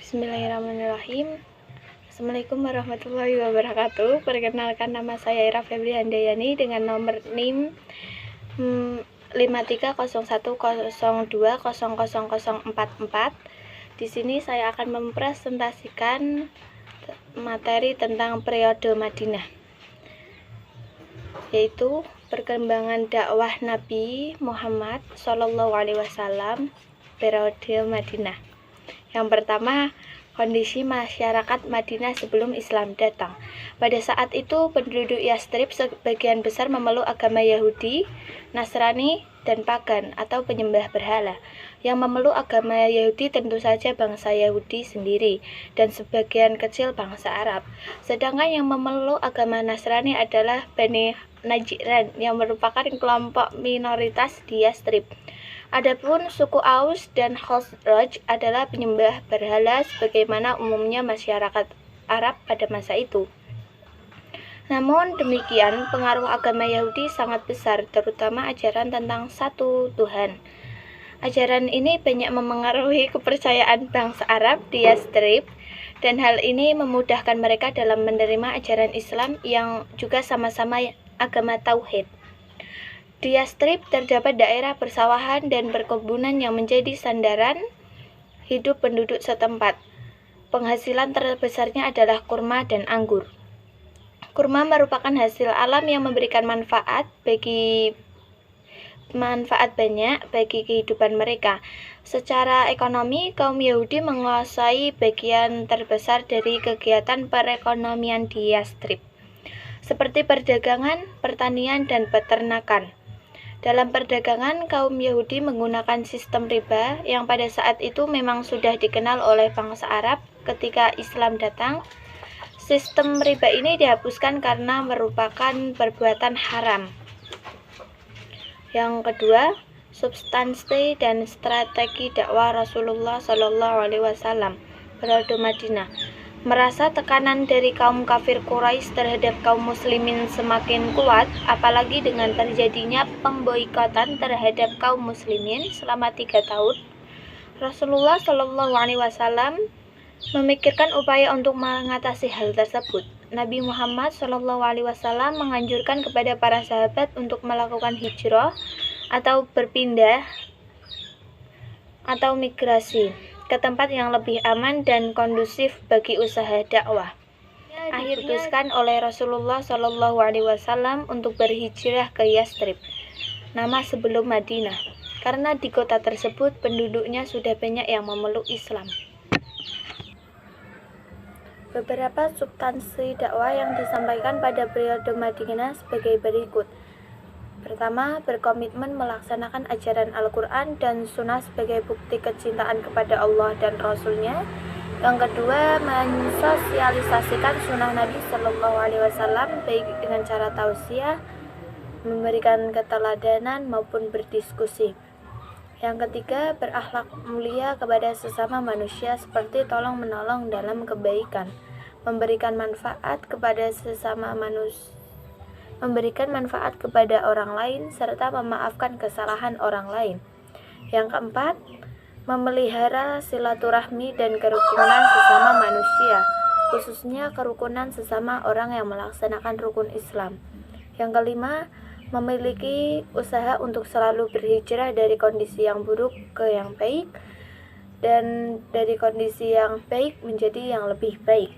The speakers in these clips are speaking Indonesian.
Bismillahirrahmanirrahim. Assalamualaikum warahmatullahi wabarakatuh. Perkenalkan, nama saya Ira Febri Handayani dengan nomor NIM 530102000044. Di sini saya akan mempresentasikan materi tentang periode Madinah, yaitu perkembangan dakwah Nabi Muhammad SAW periode Madinah. Yang pertama, kondisi masyarakat Madinah sebelum Islam datang. Pada saat itu, penduduk Yastrib sebagian besar memeluk agama Yahudi, Nasrani, dan pagan atau penyembah berhala. Yang memeluk agama Yahudi tentu saja bangsa Yahudi sendiri dan sebagian kecil bangsa Arab. Sedangkan yang memeluk agama Nasrani adalah Bani Najran yang merupakan kelompok minoritas di Yastrib. Adapun suku Aus dan Khazraj adalah penyembah berhala sebagaimana umumnya masyarakat Arab pada masa itu. Namun demikian, pengaruh agama Yahudi sangat besar, terutama ajaran tentang satu Tuhan. Ajaran ini banyak memengaruhi kepercayaan bangsa Arab di Yastrib, dan hal ini memudahkan mereka dalam menerima ajaran Islam yang juga sama-sama agama Tauhid. Di Yastrib terdapat daerah persawahan dan perkebunan yang menjadi sandaran hidup penduduk setempat. Penghasilan terbesarnya adalah kurma dan anggur. Kurma merupakan hasil alam yang memberikan manfaat banyak bagi kehidupan mereka. Secara ekonomi, kaum Yahudi menguasai bagian terbesar dari kegiatan perekonomian di Yastrib, seperti perdagangan, pertanian, dan peternakan. Dalam perdagangan, kaum Yahudi menggunakan sistem riba yang pada saat itu memang sudah dikenal oleh bangsa Arab. Ketika Islam datang, sistem riba ini dihapuskan karena merupakan perbuatan haram. Yang kedua, substansi dan strategi dakwah Rasulullah SAW periode Madinah. Merasa tekanan dari kaum kafir Quraisy terhadap kaum muslimin semakin kuat, apalagi dengan terjadinya pemboikotan terhadap kaum muslimin selama 3 tahun, Rasulullah SAW memikirkan upaya untuk mengatasi hal tersebut. Nabi Muhammad SAW menganjurkan kepada para sahabat untuk melakukan hijrah atau berpindah atau migrasi ke tempat yang lebih aman dan kondusif bagi usaha dakwah. Akhirnya diputuskan oleh Rasulullah SAW untuk berhijrah ke Yastrib, nama sebelum Madinah, karena di kota tersebut penduduknya sudah banyak yang memeluk Islam. Beberapa substansi dakwah yang disampaikan pada periode Madinah sebagai berikut. Pertama, berkomitmen melaksanakan ajaran Al-Quran dan Sunnah sebagai bukti kecintaan kepada Allah dan Rasul-Nya. Yang kedua, mensosialisasikan Sunnah Nabi SAW baik dengan cara tausiah, memberikan keteladanan maupun berdiskusi. Yang ketiga, berakhlak mulia kepada sesama manusia seperti tolong-menolong dalam kebaikan, memberikan manfaat kepada sesama manusia, memberikan manfaat kepada orang lain, serta memaafkan kesalahan orang lain. Yang keempat, memelihara silaturahmi dan kerukunan sesama manusia, khususnya kerukunan sesama orang yang melaksanakan rukun Islam. Yang kelima, memiliki usaha untuk selalu berhijrah dari kondisi yang buruk ke yang baik, dan dari kondisi yang baik menjadi yang lebih baik.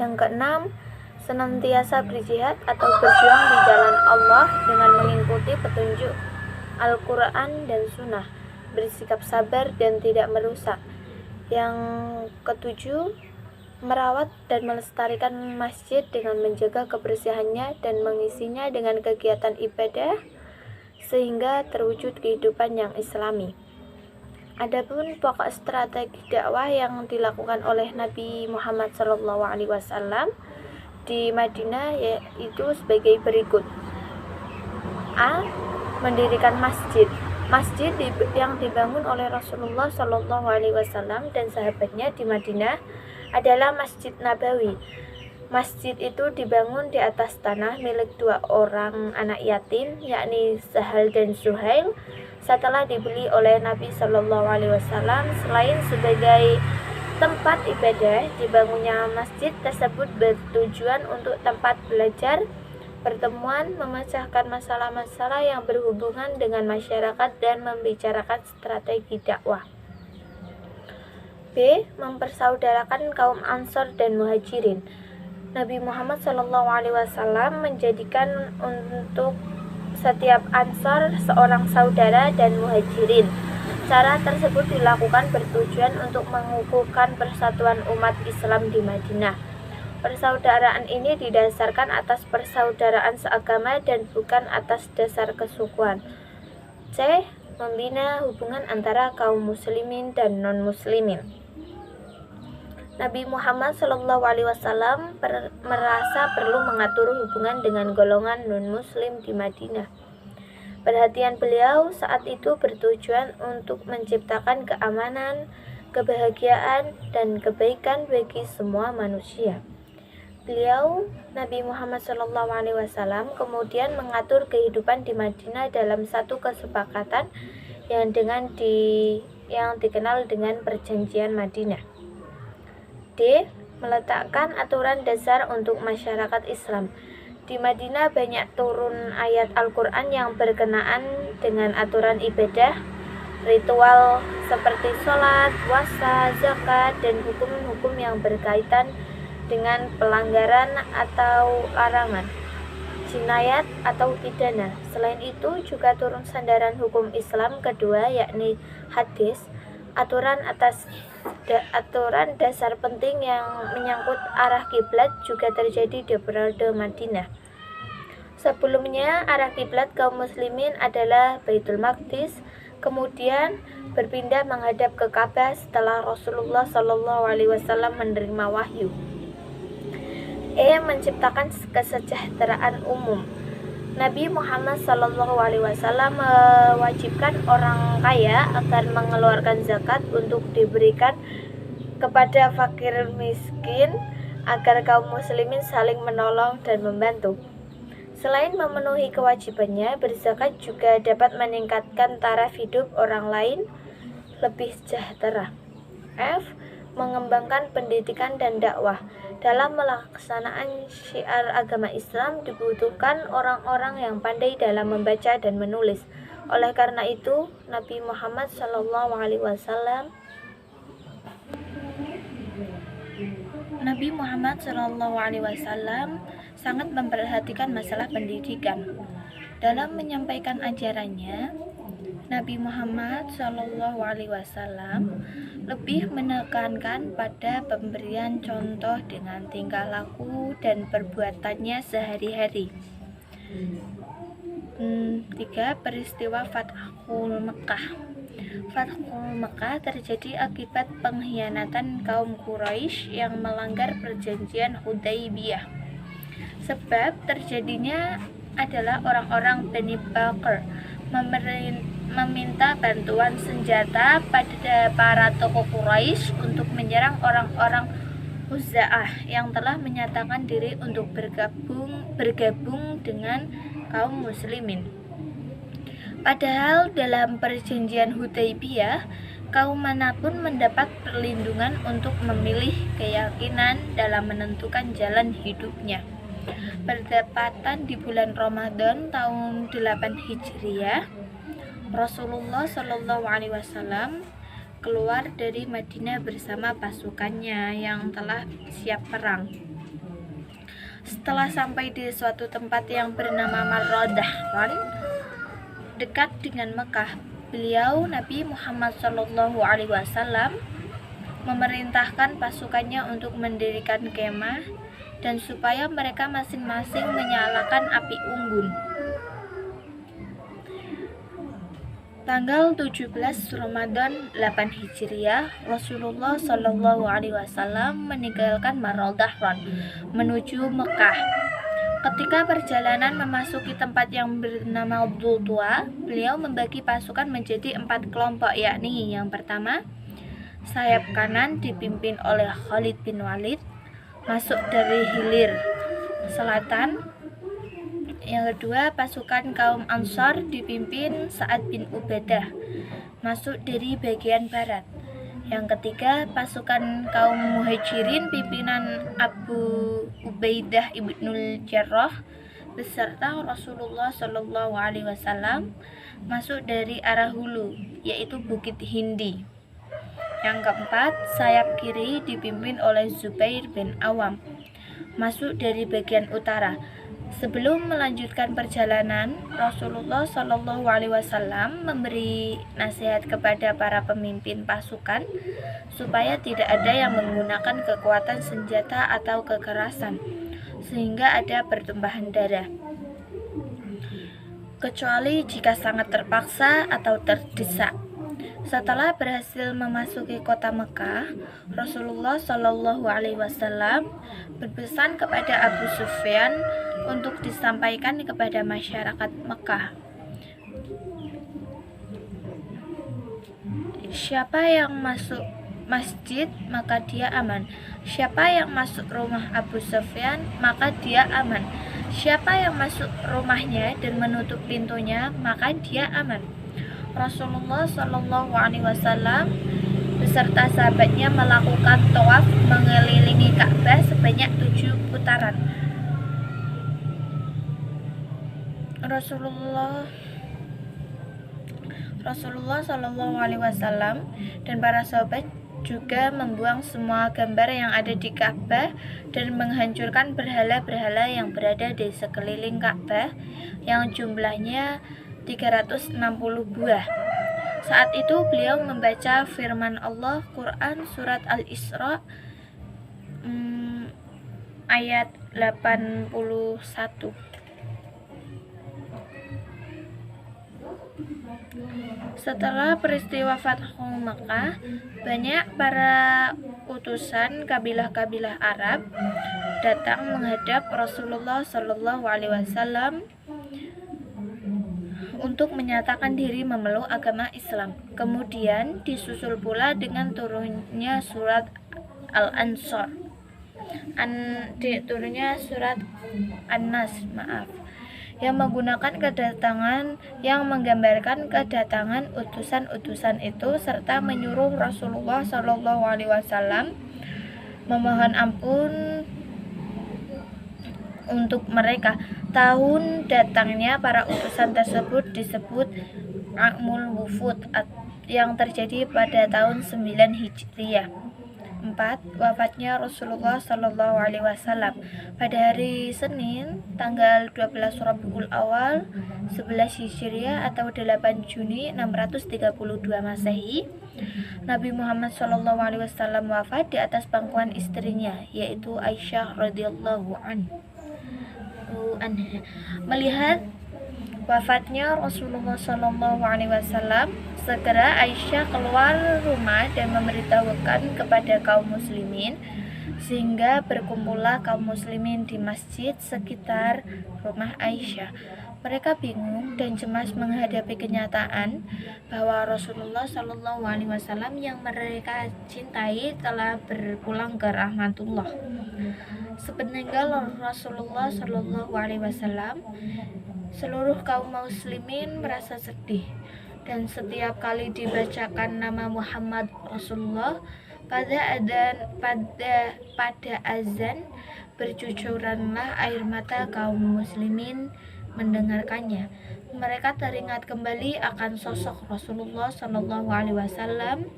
Yang keenam, senantiasa berjihad atau berjuang di jalan Allah dengan mengikuti petunjuk Al-Quran dan Sunnah, bersikap sabar dan tidak merusak. Yang ketujuh, merawat dan melestarikan masjid dengan menjaga kebersihannya dan mengisinya dengan kegiatan ibadah sehingga terwujud kehidupan yang islami. Adapun pokok strategi dakwah yang dilakukan oleh Nabi Muhammad SAW di Madinah yaitu sebagai berikut. A. Mendirikan masjid. Masjid yang dibangun oleh Rasulullah SAW dan sahabatnya di Madinah adalah Masjid Nabawi. Masjid itu dibangun di atas tanah milik 2 orang anak yatim, yakni Sahal dan Suhail, setelah dibeli oleh Nabi SAW selain sebagai Tempat ibadah dibangunnya masjid tersebut bertujuan untuk tempat belajar, pertemuan, memecahkan masalah-masalah yang berhubungan dengan masyarakat dan membicarakan strategi dakwah. B. Mempersaudarakan kaum Ansor dan Muhajirin. Nabi Muhammad SAW menjadikan untuk setiap Ansor seorang saudara dan Muhajirin. Cara tersebut dilakukan bertujuan untuk mengukuhkan persatuan umat Islam di Madinah. Persaudaraan ini didasarkan atas persaudaraan seagama dan bukan atas dasar kesukuan. C. Membina hubungan antara kaum muslimin dan non-muslimin. Nabi Muhammad SAW merasa perlu mengatur hubungan dengan golongan non-muslim di Madinah. Perhatian beliau saat itu bertujuan untuk menciptakan keamanan, kebahagiaan, dan kebaikan bagi semua manusia. Nabi Muhammad SAW kemudian mengatur kehidupan di Madinah dalam satu kesepakatan yang dikenal dengan Perjanjian Madinah. D. Meletakkan aturan dasar untuk masyarakat Islam. Di Madinah banyak turun ayat Al-Quran yang berkenaan dengan aturan ibadah, ritual seperti sholat, puasa, zakat, dan hukum-hukum yang berkaitan dengan pelanggaran atau larangan, jinayat atau pidana. Selain itu juga turun sandaran hukum Islam kedua, yakni hadis, aturan dasar penting yang menyangkut arah kiblat juga terjadi di periode Madinah. Sebelumnya arah kiblat kaum muslimin adalah Baitul Maqdis, kemudian berpindah menghadap ke Ka'bah setelah Rasulullah SAW menerima wahyu. E. Menciptakan kesejahteraan umum. Nabi Muhammad SAW mewajibkan orang kaya agar mengeluarkan zakat untuk diberikan kepada fakir miskin agar kaum muslimin saling menolong dan membantu. Selain memenuhi kewajibannya, berzakat juga dapat meningkatkan taraf hidup orang lain lebih sejahtera. F. Mengembangkan pendidikan dan dakwah. Dalam melaksanaan syiar agama Islam dibutuhkan orang-orang yang pandai dalam membaca dan menulis. Oleh karena itu, Nabi Muhammad SAW sangat memperhatikan masalah pendidikan. Dalam menyampaikan ajarannya, Nabi Muhammad SAW lebih menekankan pada pemberian contoh dengan tingkah laku dan perbuatannya sehari-hari. 3. Peristiwa Fathul Mekkah. Fathul Mekkah terjadi akibat pengkhianatan kaum Quraisy yang melanggar perjanjian Hudaybiyah. Sebab terjadinya adalah orang-orang Bani Bakr meminta bantuan senjata pada para tokoh Quraisy untuk menyerang orang-orang Khuza'ah yang telah menyatakan diri untuk bergabung dengan kaum muslimin. Padahal dalam perjanjian Hudaybiyah, kaum manapun mendapat perlindungan untuk memilih keyakinan dalam menentukan jalan hidupnya. Berdepatan di bulan Ramadan tahun 8 Hijriah, Rasulullah SAW keluar dari Madinah bersama pasukannya yang telah siap perang. Setelah sampai di suatu tempat yang bernama Marradahran, dekat dengan Mekah, Nabi Muhammad SAW memerintahkan pasukannya untuk mendirikan kemah dan supaya mereka masing-masing menyalakan api unggun. Tanggal 17 Ramadan 8 Hijriah, Rasulullah SAW meninggalkan Marradahran menuju Mekah. Ketika perjalanan memasuki tempat yang bernama Dhul-Tuwa, beliau membagi pasukan menjadi 4 kelompok, yakni yang pertama, sayap kanan dipimpin oleh Khalid bin Walid, masuk dari hilir selatan. Yang kedua, pasukan kaum Ansar dipimpin Sa'ad bin Ubadah, masuk dari bagian barat. Yang ketiga, pasukan kaum Muhajirin pimpinan Abu Ubaidah ibnul Jarrah beserta Rasulullah Shallallahu Alaihi Wasallam masuk dari arah hulu, yaitu Bukit Hindi. Yang keempat, sayap kiri dipimpin oleh Zubair bin Awam masuk dari bagian utara. Sebelum melanjutkan perjalanan, Rasulullah Shallallahu Alaihi Wasallam memberi nasihat kepada para pemimpin pasukan supaya tidak ada yang menggunakan kekuatan senjata atau kekerasan sehingga ada pertumpahan darah, kecuali jika sangat terpaksa atau terdesak. Setelah berhasil memasuki kota Mekah, Rasulullah Shallallahu Alaihi Wasallam berpesan kepada Abu Sufyan untuk disampaikan kepada masyarakat Mekah. Siapa yang masuk masjid maka dia aman. Siapa yang masuk rumah Abu Sufyan maka dia aman. Siapa yang masuk rumahnya dan menutup pintunya maka dia aman. Rasulullah Shallallahu Alaihi Wasallam beserta sahabatnya melakukan tawaf mengelilingi Ka'bah sebanyak 7 putaran. Rasulullah Shallallahu Alaihi Wasallam dan para sahabat juga membuang semua gambar yang ada di Ka'bah dan menghancurkan berhala-berhala yang berada di sekeliling Ka'bah yang jumlahnya 360 buah. Saat itu beliau membaca firman Allah Quran surat Al-Isra ayat 81. Setelah peristiwa Fathu Makkah, banyak para utusan kabilah-kabilah Arab datang menghadap Rasulullah Shallallahu Alaihi Wasallam untuk menyatakan diri memeluk agama Islam. Kemudian disusul pula dengan turunnya surat Al-Ansor, turunnya surat An-Nas, yang menggambarkan kedatangan utusan-utusan itu serta menyuruh Rasulullah Shallallahu Alaihi Wasallam memohon ampun untuk mereka. Tahun datangnya para utusan tersebut disebut Amul Wufud yang terjadi pada tahun 9 Hijriah. 4. Wafatnya Rasulullah Shallallahu Alaihi Wasallam pada hari Senin tanggal 12 Rabiul Awal 11 Hijriah atau 8 Juni 632 Masehi. Nabi Muhammad Shallallahu Alaihi Wasallam wafat di atas pangkuan istrinya, yaitu Aisyah radhiyallahu anha. Melihat wafatnya Rasulullah Shallallahu Alaihi Wasallam, segera Aisyah keluar rumah dan memberitahukan kepada kaum muslimin, sehingga berkumpullah kaum muslimin di masjid sekitar rumah Aisyah. Mereka bingung dan cemas menghadapi kenyataan bahwa Rasulullah Shallallahu Alaihi Wasallam yang mereka cintai telah berpulang ke rahmatullah. Sepeninggal Rasulullah Shallallahu Alaihi Wasallam, seluruh kaum muslimin merasa sedih, dan setiap kali dibacakan nama Muhammad Rasulullah pada azan, bercucuranlah air mata kaum muslimin mendengarkannya. Mereka teringat kembali akan sosok Rasulullah Shallallahu Alaihi Wasallam.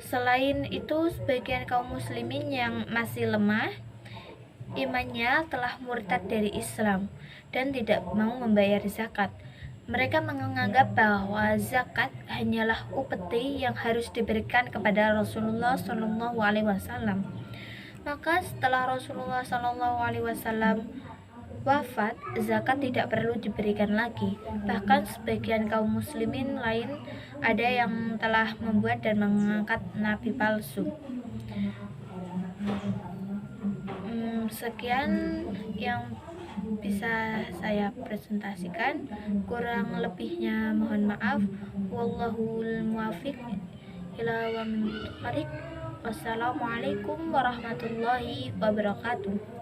Selain itu, sebagian kaum muslimin yang masih lemah imannya telah murtad dari Islam dan tidak mau membayar zakat. Mereka menganggap bahwa zakat hanyalah upeti yang harus diberikan kepada Rasulullah Shallallahu Alaihi Wasallam. Maka setelah Rasulullah Shallallahu Alaihi Wasallam wafat, zakat tidak perlu diberikan lagi. Bahkan sebagian kaum muslimin lain ada yang telah membuat dan mengangkat nabi palsu. Sekian yang bisa saya presentasikan, kurang lebihnya mohon maaf. Wallahul muwaffiq ila aqwamit thoriq. Wassalamualaikum warahmatullahi wabarakatuh.